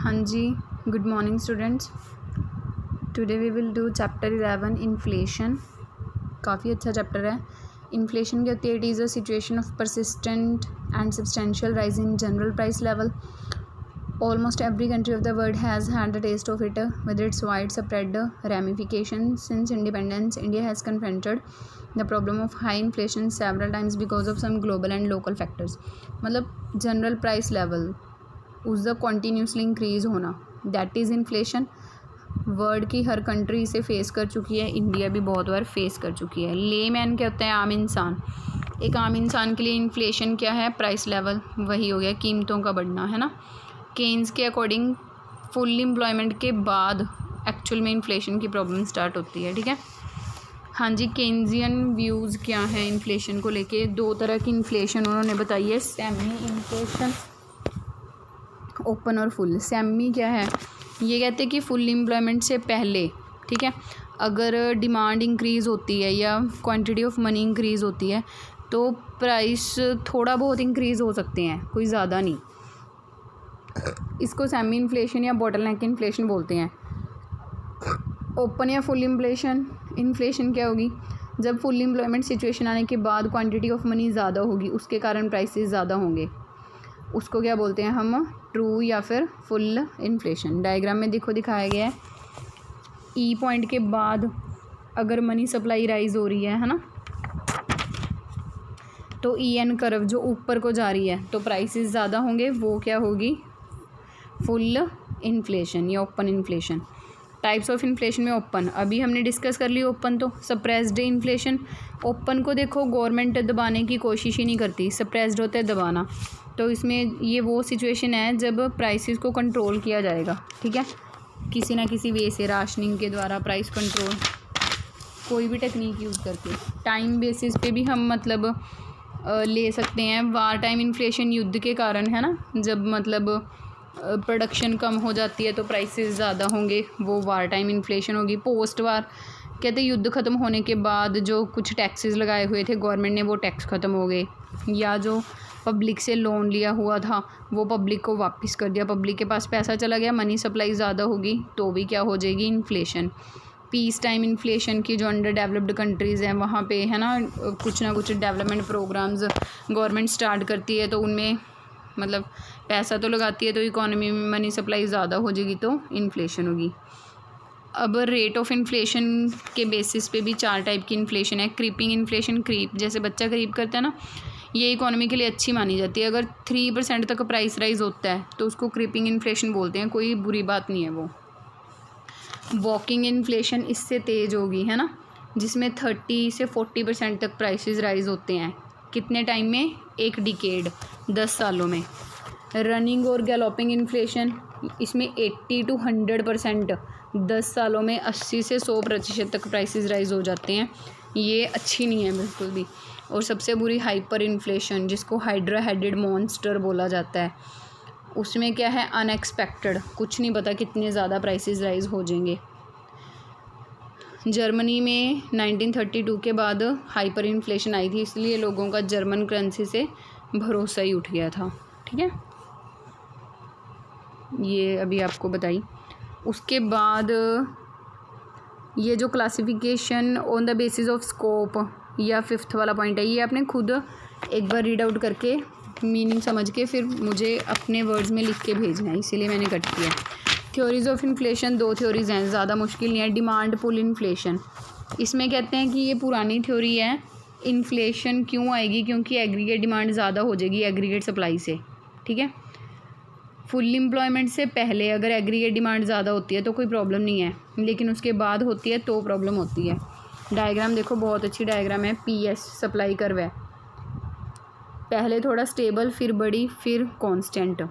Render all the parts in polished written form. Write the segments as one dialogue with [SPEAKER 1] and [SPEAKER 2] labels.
[SPEAKER 1] हाँ जी, good morning students. Today we will do chapter 11 inflation. काफ़ी अच्छा चैप्टर है। इन्फ्लेशन क्या होती है? It is a situation of persistent and substantial rise in general price level. Almost every country of the world has had a taste of it with its widespread ramifications. Since independence, India has confronted the problem of high inflation several times because of some global and local factors. मतलब general price level उसका continuously increase होना, that is inflation. World की हर country इसे face कर चुकी है, India भी बहुत बार फेस कर चुकी है. ले मैन क्या होता है? आम इंसान. एक आम इंसान के लिए इन्फ्लेशन क्या है? Price level. वही हो गया कीमतों का बढ़ना, है ना. केन्स के अकॉर्डिंग फुल एम्प्लॉयमेंट के बाद एक्चुअल में इन्फ्लेशन की प्रॉब्लम स्टार्ट होती है. ठीक है. हाँ जी, केन्जियन व्यूज़ क्या है इन्फ्लेशन को लेके? दो तरह की इन्फ्लेशन उन्होंने बताई है, सेमी इन्फ्लेशन, ओपन और फुल. सेमी क्या है? ये कहते हैं कि फुल एम्प्लॉयमेंट से पहले, ठीक है, अगर डिमांड इंक्रीज़ होती है या क्वांटिटी ऑफ मनी इंक्रीज़ होती है तो प्राइस थोड़ा बहुत इंक्रीज़ हो सकते हैं, कोई ज़्यादा नहीं. इसको सेमी इन्फ्लेशन या बॉटलनेक इन्फ्लेशन बोलते हैं. ओपन या फुल इन्फ्लेशन क्या होगी? जब फुल एम्प्लॉयमेंट सिचुएशन आने के बाद क्वांटिटी ऑफ मनी ज़्यादा होगी, उसके कारण प्राइसेस ज़्यादा होंगे. उसको क्या बोलते हैं हम? ट्रू या फिर फुल इन्फ्लेशन. डायग्राम में देखो दिखाया गया है. ई पॉइंट के बाद अगर मनी सप्लाई राइज हो रही है ना, तो ई एन कर्व जो ऊपर को जा रही है तो प्राइसेस ज़्यादा होंगे, वो क्या होगी? फुल इन्फ्लेशन या open inflation. Types of inflation में ओपन अभी हमने डिस्कस कर ली. ओपन तो सप्रेस्ड इन्फ्लेशन. ओपन को देखो गवर्नमेंट दबाने की कोशिश ही नहीं करती, सप्रेस्ड होता है दबाना. तो इसमें ये वो सिचुएशन है जब प्राइसेस को कंट्रोल किया जाएगा. ठीक है, किसी ना किसी वे से, राशनिंग के द्वारा, प्राइस कंट्रोल, कोई भी टेक्निक यूज़ करके. टाइम बेसिस पे भी हम मतलब ले सकते हैं. वार टाइम इन्फ्लेशन युद्ध के कारण है ना, जब मतलब प्रोडक्शन कम हो जाती है तो प्राइसेस ज़्यादा होंगे, वो वार टाइम इन्फ्लेशन होगी. पोस्ट वार कहते हैं युद्ध ख़त्म होने के बाद जो कुछ टैक्सेस लगाए हुए थे गवर्नमेंट ने, वो टैक्स ख़त्म हो गए, या जो पब्लिक से लोन लिया हुआ था वो पब्लिक को वापस कर दिया. पब्लिक के पास पैसा चला गया, मनी सप्लाई ज़्यादा होगी तो भी क्या हो जाएगी? इन्फ्लेशन. पीस टाइम इन्फ्लेशन की जो अंडर डेवलप्ड कंट्रीज़ हैं वहाँ पे है ना, कुछ ना कुछ डेवलपमेंट प्रोग्राम्स गवर्नमेंट स्टार्ट करती है तो उनमें मतलब पैसा तो लगाती है, तो इकोनॉमी में मनी सप्लाई ज़्यादा हो जाएगी तो इन्फ्लेशन होगी. अब रेट ऑफ इन्फ्लेशन के बेसिस पे भी चार टाइप की इन्फ्लेशन है. क्रीपिंग इन्फ्लेशन, क्रीप जैसे बच्चा क्रीप करता है ना, ये इकोनॉमी के लिए अच्छी मानी जाती है. अगर 3% तक प्राइस राइज होता है तो उसको क्रीपिंग इन्फ्लेशन बोलते हैं, कोई बुरी बात नहीं है वो. वॉकिंग इन्फ्लेशन इससे तेज़ होगी, है ना, जिसमें 30 से 40% तक प्राइसेस राइज होते हैं. कितने टाइम में? एक डिकेड, 10 सालों में. रनिंग और गैलोपिंग इन्फ्लेशन, इसमें 80 to 100%, 10 सालों में 80 से 100% तक प्राइसेस राइज हो जाते हैं. ये अच्छी नहीं है बिल्कुल भी. और सबसे बुरी हाइपर इन्फ्लेशन, जिसको हाइड्रा हेडेड मॉन्स्टर बोला जाता है. उसमें क्या है? अनएक्सपेक्टेड, कुछ नहीं पता कितने ज़्यादा प्राइसेस राइज हो जाएंगे. जर्मनी में 1932 के बाद हाइपर इन्फ्लेशन आई थी, इसलिए लोगों का जर्मन करेंसी से भरोसा ही उठ गया था. ठीक है, ये अभी आपको बताई. उसके बाद ये जो classification on the basis of scope या 5th वाला पॉइंट है, ये आपने खुद एक बार रीड आउट करके मीनिंग समझ के फिर मुझे अपने वर्ड्स में लिख के भेजना है, इसीलिए मैंने कट किया. थ्योरीज ऑफ इन्फ्लेशन, 2 थ्योरीज़ हैं, ज़्यादा मुश्किल नहीं है. डिमांड पुल इन्फ्लेशन, इसमें कहते हैं कि ये पुरानी थ्योरी है. इन्फ्लेशन क्यों आएगी? क्योंकि एग्रीगेट डिमांड ज़्यादा हो जाएगी एग्रीगेट सप्लाई से. ठीक है, फुल एम्प्लॉयमेंट से पहले अगर एग्रीगेट डिमांड ज़्यादा होती है तो कोई प्रॉब्लम नहीं है, लेकिन उसके बाद होती है तो प्रॉब्लम होती है. डायग्राम देखो, बहुत अच्छी डायग्राम है. PS सप्लाई कर्व है, पहले थोड़ा स्टेबल, फिर बड़ी, फिर कांस्टेंट.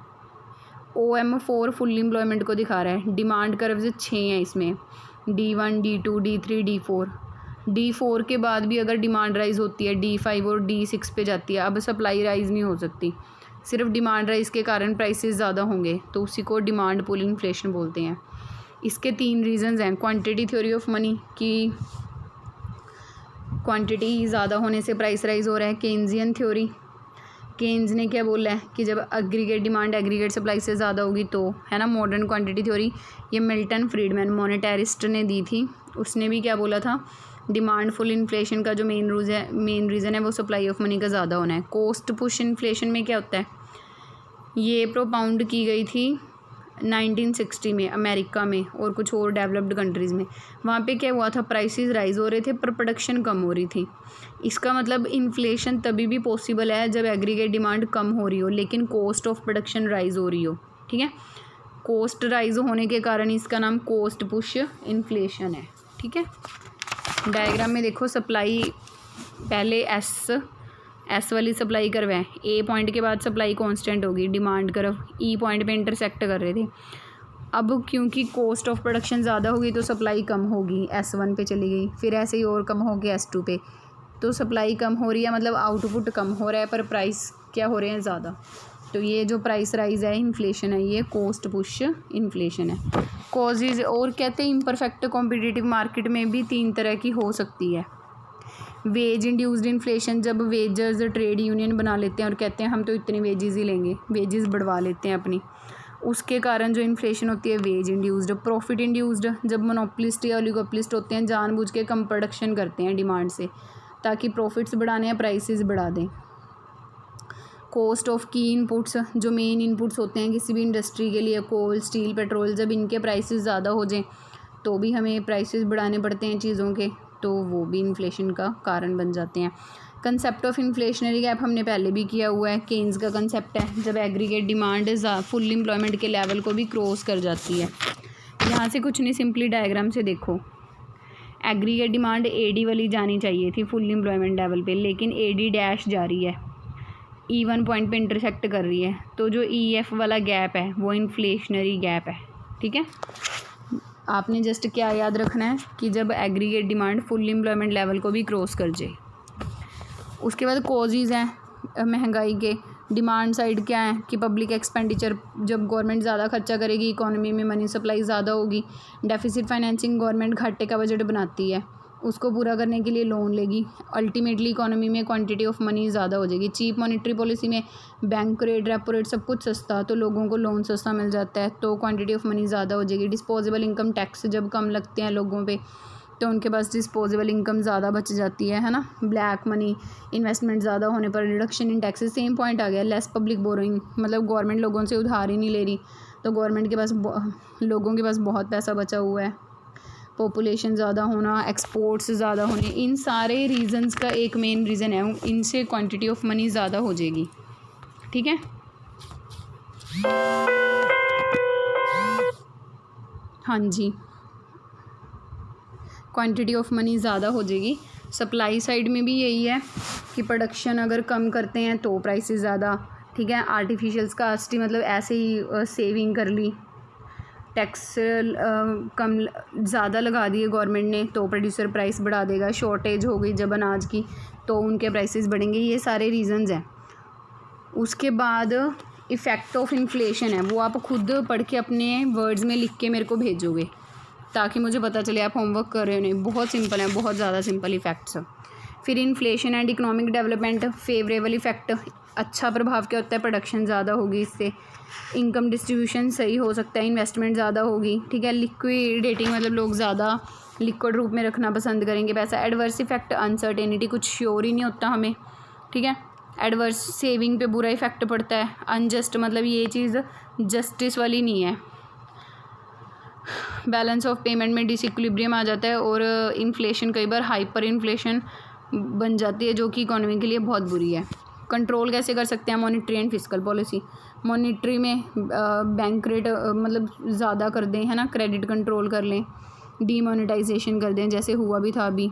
[SPEAKER 1] OM4 फुल एम्प्लॉयमेंट को दिखा रहा है. डिमांड कर्व 6 हैं इसमें, D1, D2, D3, D4. D4 के बाद भी अगर डिमांड राइज होती है D5 और D6 पे जाती है. अब सप्लाई राइज नहीं हो सकती, सिर्फ डिमांड राइज के कारण प्राइसेस ज़्यादा होंगे, तो उसी को डिमांड पुल इन्फ्लेशन बोलते हैं. इसके 3 रीजंस हैं. क्वांटिटी थ्योरी ऑफ मनी की क्वांटिटी ज़्यादा होने से प्राइस राइज हो रहा है. केन्जियन थ्योरी, केन्स ने क्या बोला है कि जब एग्रीगेट डिमांड एग्रीगेट सप्लाई से ज़्यादा होगी तो, है ना, मॉडर्न क्वांटिटी थ्योरी ये मिल्टन फ्रीडमैन मॉनेटरिस्ट ने दी थी। उसने भी क्या बोला था, डिमांड फुल इन्फ्लेशन का जो मेन रीज़न है वो सप्लाई ऑफ मनी का ज़्यादा होना है। कोस्ट पुश इन्फ्लेशन में क्या होता है, ये प्रोपाउंड की गई थी 1960 में अमेरिका में और कुछ और डेवलप्ड कंट्रीज़ में। वहाँ पे क्या हुआ था, प्राइसेस राइज हो रहे थे पर प्रोडक्शन कम हो रही थी। इसका मतलब इन्फ्लेशन तभी भी पॉसिबल है जब एग्रीगेट डिमांड कम हो रही हो लेकिन कॉस्ट ऑफ प्रोडक्शन राइज हो रही हो। ठीक है, कॉस्ट राइज होने के कारण इसका नाम कॉस्ट पुश इन्फ्लेशन है। ठीक है, डायग्राम में देखो, सप्लाई पहले एस वाली सप्लाई कर्व है, ए पॉइंट के बाद सप्लाई कांस्टेंट होगी, डिमांड कर्व ई पॉइंट पे इंटरसेक्ट कर रहे थे। अब क्योंकि कॉस्ट ऑफ प्रोडक्शन ज़्यादा होगी तो सप्लाई कम होगी, S1 पे चली गई, फिर ऐसे ही और कम होगी S2 पे। तो सप्लाई कम हो रही है मतलब आउटपुट कम हो रहा है पर प्राइस क्या हो रहे हैं ज़्यादा। तो ये जो प्राइस राइज है इन्फ्लेशन है, ये कॉस्ट पुश इन्फ्लेशन है। कॉजेज और कहते हैं इम्परफेक्ट कॉम्पिटिटिव मार्केट में भी 3 तरह की हो सकती है। वेज इंड्यूस्ड इन्फ्लेशन, जब वेजर्स ट्रेड यूनियन बना लेते हैं और कहते हैं हम तो इतनी वेजेस ही लेंगे, वेजेस बढ़वा लेते हैं अपनी, उसके कारण जो इन्फ्लेशन होती है वेज इंड्यूस्ड। प्रॉफिट इंड्यूस्ड, जब मोनोपोलिस्ट या ओलिगोपोलिस्ट होते हैं जानबूझ के कम प्रोडक्शन करते हैं डिमांड से ताकि प्रॉफिट्स बढ़ाने या प्राइसेस बढ़ा दें। कॉस्ट ऑफ की इनपुट्स, जो मेन इनपुट्स होते हैं किसी भी इंडस्ट्री के लिए, कोल स्टील पेट्रोल, जब इनके प्राइसेस ज़्यादा हो जाएं तो भी हमें प्राइसेस बढ़ाने पड़ते हैं चीज़ों के, तो वो भी इन्फ्लेशन का कारण बन जाते हैं। कंसेप्ट ऑफ इन्फ्लेशनरी गैप हमने पहले भी किया हुआ है, केन्स का कंसेप्ट है, जब एग्रीगेट डिमांड फुल एम्प्लॉयमेंट के लेवल को भी क्रॉस कर जाती है। यहाँ से कुछ नहीं, सिंपली डायग्राम से देखो, एग्रीगेट डिमांड AD वाली जानी चाहिए थी फुल एम्प्लॉयमेंट लेवल पे, लेकिन AD डैश जा रही है, E1 पॉइंट पे इंटरसेक्ट कर रही है, तो जो EF वाला गैप है वो इन्फ्लेशनरी गैप है। ठीक है, आपने जस्ट क्या याद रखना है कि जब aggregate demand full employment level को भी क्रॉस कर जाए। उसके बाद कॉजेज़ हैं महंगाई के, डिमांड साइड क्या है कि पब्लिक एक्सपेंडिचर, जब गवर्नमेंट ज़्यादा खर्चा करेगी इकोनॉमी में मनी सप्लाई ज़्यादा होगी। डेफिसिट फाइनेंसिंग, गवर्नमेंट घाटे का बजट बनाती है, उसको पूरा करने के लिए लोन लेगी, अल्टीमेटली इकोनॉमी में क्वांटिटी ऑफ मनी ज़्यादा हो जाएगी। चीप मॉनेटरी पॉलिसी में बैंक रेट, रेपो रेट सब कुछ सस्ता, तो लोगों को लोन सस्ता मिल जाता है तो क्वांटिटी ऑफ मनी ज़्यादा हो जाएगी। डिस्पोजेबल इनकम टैक्स जब कम लगते हैं लोगों पे तो उनके पास डिस्पोजेबल इनकम ज़्यादा बच जाती है ना। ब्लैक मनी, इन्वेस्टमेंट ज़्यादा होने पर reduction in taxes, same point आ गया। लेस पब्लिक बोरोइंग, मतलब गवर्नमेंट लोगों से उधार ही नहीं ले रही तो गवर्नमेंट के पास लोगों के पास बहुत पैसा बचा हुआ है। पॉपुलेशन ज़्यादा होना, एक्सपोर्ट्स ज़्यादा होने, इन सारे रीजंस का एक मेन रीज़न है, इनसे क्वांटिटी ऑफ मनी ज़्यादा हो जाएगी। ठीक है, हाँ जी, क्वांटिटी ऑफ मनी ज़्यादा हो जाएगी। सप्लाई साइड में भी यही है कि प्रोडक्शन अगर कम करते हैं तो प्राइसेस ज़्यादा। ठीक है, आर्टिफिशियल स्कार्सिटी, मतलब ऐसे ही सेविंग कर ली, टैक्स कम ज़्यादा लगा दिए गवर्नमेंट ने तो प्रोड्यूसर प्राइस बढ़ा देगा। शॉर्टेज हो गई जब अनाज की तो उनके प्राइसेस बढ़ेंगे। ये सारे रीजंस हैं। उसके बाद इफ़ेक्ट ऑफ इन्फ्लेशन है, वो आप खुद पढ़ के अपने वर्ड्स में लिख के मेरे को भेजोगे ताकि मुझे पता चले आप होमवर्क कर रहे हो नहीं। बहुत सिंपल है, बहुत ज़्यादा सिंपल इफ़ेक्ट्स। फिर inflation and economic development, favourable effect, अच्छा प्रभाव क्या होता है, प्रोडक्शन ज़्यादा होगी, इससे इनकम डिस्ट्रीब्यूशन सही हो सकता है, इन्वेस्टमेंट ज़्यादा होगी। ठीक है, लिक्विडेटिंग, मतलब लोग ज़्यादा लिक्विड रूप में रखना पसंद करेंगे पैसा। एडवर्स इफेक्ट, अनसर्टेनिटी, कुछ श्योर ही नहीं होता हमें। ठीक है, एडवर्स, सेविंग पे बुरा इफेक्ट पड़ता है। अनजस्ट, मतलब ये चीज़ जस्टिस वाली नहीं है। बैलेंस ऑफ पेमेंट में डिसइक्विलिब्रियम आ जाता है और इन्फ्लेशन कई बार हाइपर इन्फ्लेशन बन जाती है जो कि इकोनॉमी के लिए बहुत बुरी है। कंट्रोल कैसे कर सकते हैं, monetary and fiscal policy. Monetary में बैंक रेट मतलब ज़्यादा कर दें, है ना, क्रेडिट कंट्रोल कर लें, डीमोनेटाइजेशन कर दें, जैसे हुआ भी था अभी,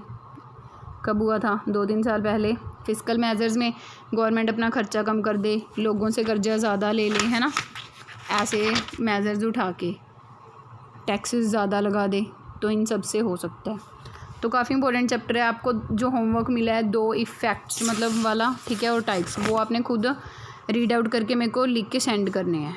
[SPEAKER 1] कब हुआ था, 2-3 साल पहले। फिस्कल मेजर्स में गवर्नमेंट अपना खर्चा कम कर दे, लोगों से कर्जा ज़्यादा ले लें, है ना, ऐसे मेजर्स उठा के टैक्सेस ज़्यादा लगा दे, तो इन सब से हो सकता है। तो काफ़ी इंपॉर्टेंट चैप्टर है। आपको जो होमवर्क मिला है 2 इफ़ेक्ट्स मतलब वाला, ठीक है, और टाइप्स, वो आपने खुद रीड आउट करके मेरे को लिख के सेंड करने हैं।